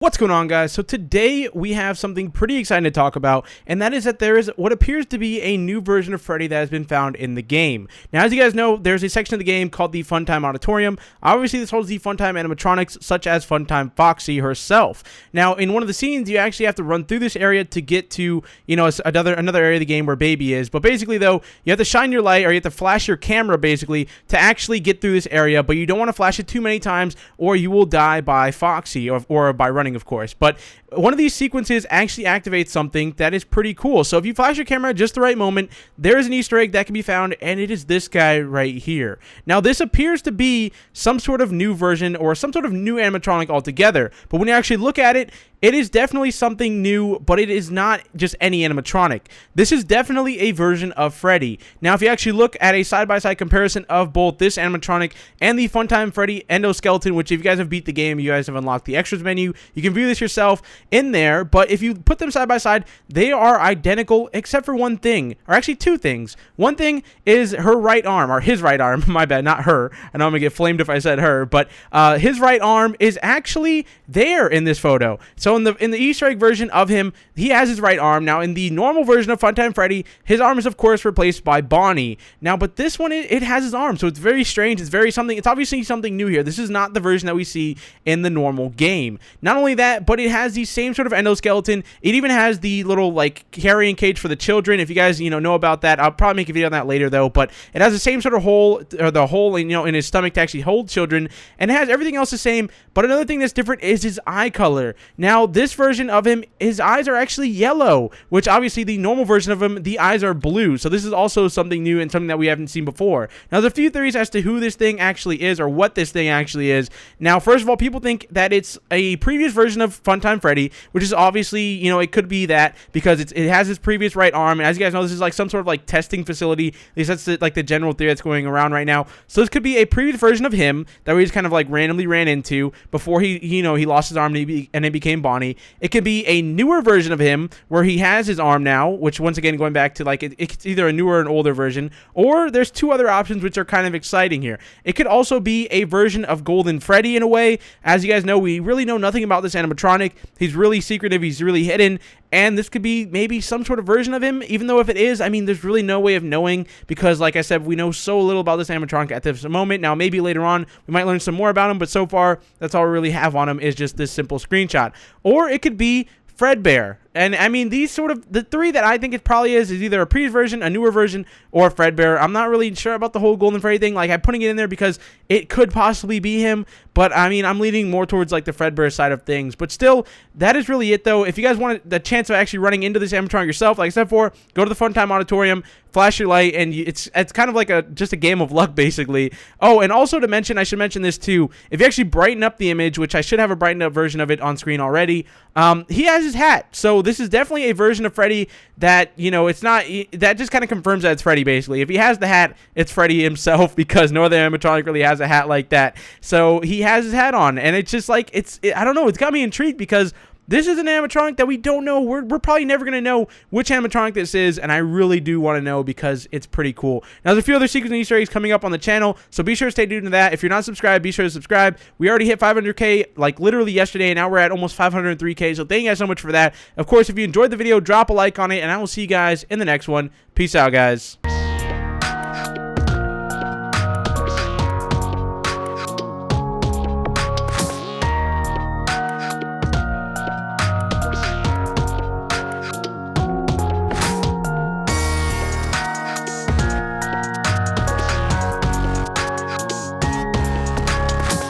What's going on, guys? So today we have something pretty exciting to talk about, and that is that there is what appears to be a new version of Freddy that has been found in the game. Now, as you guys know, there's a section of the game called the Funtime Auditorium. Obviously, this holds the Funtime animatronics, such as Funtime Foxy herself. Now, in one of the scenes, you actually have to run through this area to get to, another area of the game where Baby is. But basically, though, you have to shine your light, or you have to flash your camera, basically, to actually get through this area. But you don't want to flash it too many times, or you will die by Foxy, or by running, of course. But one of these sequences actually activates something that is pretty cool. So if you flash your camera at just the right moment, there is an Easter egg that can be found, and it is this guy right here. Now, this appears to be some sort of new version or some sort of new animatronic altogether, but when you actually look at it, it is definitely something new, but it is not just any animatronic. This is definitely a version of Freddy. Now, if you actually look at a side-by-side comparison of both this animatronic and the Funtime Freddy endoskeleton, which if you guys have beat the game, you guys have unlocked the extras menu, you can view this yourself in there, but if you put them side-by-side, they are identical except for one thing, or actually two things. One thing is her right arm, or his right arm, my bad, not her. I know I'm going to get flamed if I said her, but his right arm is actually there in this photo. So in the Easter egg version of him, he has his right arm. Now, in the normal version of Funtime Freddy, his arm is, of course, replaced by Bonnie. Now, but this one, it has his arm, so it's very strange. It's obviously something new here. This is not the version that we see in the normal game. Not only that, but it has the same sort of endoskeleton. It even has the little, carrying cage for the children. If you guys, know about that, I'll probably make a video on that later, though. But it has the same sort of hole, or the hole, in his stomach to actually hold children. And it has everything else the same. But another thing that's different is his eye color. Now, this version of him, his eyes are actually yellow, which obviously the normal version of him, the eyes are blue. So this is also something new and something that we haven't seen before. Now, there's a few theories as to who this thing actually is, or what this thing actually is. Now, first of all, people think that it's a previous version of Funtime Freddy, which is obviously, it could be that because it has his previous right arm. And as you guys know, this is some sort of testing facility. At least that's the general theory that's going around right now. So this could be a previous version of him that we just kind of randomly ran into before he lost his arm and it became Bonnie. It could be a newer version of him where he has his arm now, which once again, going back to it's either a newer or an older version, or there's two other options which are kind of exciting here. It could also be a version of Golden Freddy in a way. As you guys know, we really know nothing about this animatronic. He's really secretive, he's really hidden, and this could be maybe some sort of version of him, even though if it is, there's really no way of knowing because, like I said, we know so little about this animatronic at this moment. Now, maybe later on, we might learn some more about him, but so far, that's all we really have on him is just this simple screenshot. Or it could be Fredbear. And these sort of the three that I think it probably is either a previous version, a newer version, or Fredbear. I'm not really sure about the whole Golden Freddy thing. I'm putting it in there because it could possibly be him. But I'm leaning more towards the Fredbear side of things. But still, that is really it though. If you guys want the chance of actually running into this animatronic yourself, like I said before, go to the Funtime Auditorium, flash your light, and it's kind of just a game of luck basically. Oh, and also to mention, I should mention this too. If you actually brighten up the image, which I should have a brightened up version of it on screen already, he has his hat. So this is definitely a version of Freddy that, it's not, that just kind of confirms that it's Freddy basically. If he has the hat, it's Freddy himself because no other animatronic really has a hat like that. So he has his hat on, and it's just I don't know, it's got me intrigued because this is an animatronic that we don't know. We're probably never going to know which animatronic this is, and I really do want to know because it's pretty cool. Now, there's a few other secrets and Easter eggs coming up on the channel, so be sure to stay tuned to that. If you're not subscribed, be sure to subscribe. We already hit 500K, literally yesterday, and now we're at almost 503K, so thank you guys so much for that. Of course, if you enjoyed the video, drop a like on it, and I will see you guys in the next one. Peace out, guys.